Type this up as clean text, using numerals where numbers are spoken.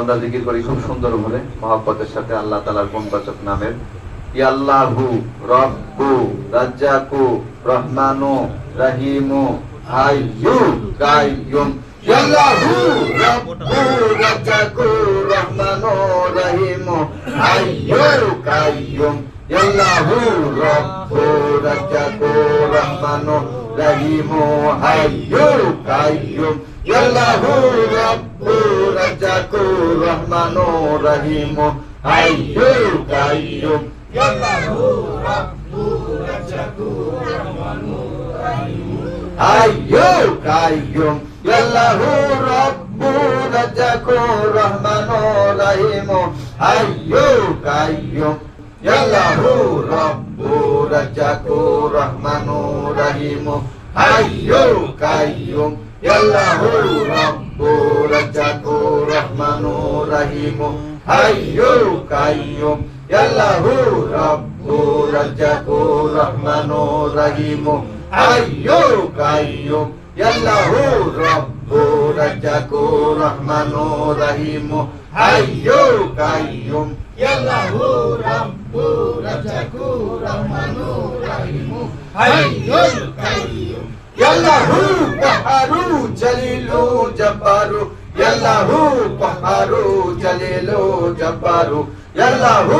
আমরা জিকির করি খুব সুন্দর ভাবে মহব্বতের সাথে আল্লাহ তাআলার গুণবাচক নামের। ইয়া আল্লাহু রাব্বু রাজ্জাকু রহমানু রহিমু হাইয়্যু কাইয়্যুম। ইয়া আল্লাহু রাব্বু রাজ্জাকু রহমানু রহিমু হাইয়্যু কাইয়্যুম। ইয়া আল্লাহু রাব্বু রাজ্জাকু রহমানু রহিমু হাইয়্যু কাইয়্যুম। ইয়া আল্লাহু রাব্বু রাজ্জাকু রহমানু রহিমু হাইয়্যু কাইয়্যুম। ইয়া আল্লাহু রাব্বু রাজ্জাকু রহমানু রহিমু হাইয়্যু কাইয়্যুম। ইয়া আল্লাহু রাব্বু রাজ্জাকু রহমানু রহিমু হাইয়্যু কাইয়্যুম। ইয়া আল্লাহু রাব্বু রাজ্জাকু রহমানু রহিমু হাইয়্যু কাইয়্যুম। ইয়া আল্লাহু রাব্বু রাজ্জাকু রহমানু রহিমু হাইয়্যু কাইয়্যুম। ইয়া আল্লাহু রাব্বু রাজ্জাকু রহমানু রহিমু হাইয়্যু কাইয়্যুম। ইয়া আল্লাহু রাব্বু রাজ্জাকু রহমানু রহিমু হাইয়্যু কাইয়্যুম। ইয়া আল্লাহু রাব্বু রাজ্জাকু রহমানু রহিমু হাইয়্যু কাইয়্যুম। ইয়া আল্লাহু কাহারু জলিলু জব্বারু। ইয়া আল্লাহু কাহারু জলিলু জব্বারু। ইয়া আল্লাহু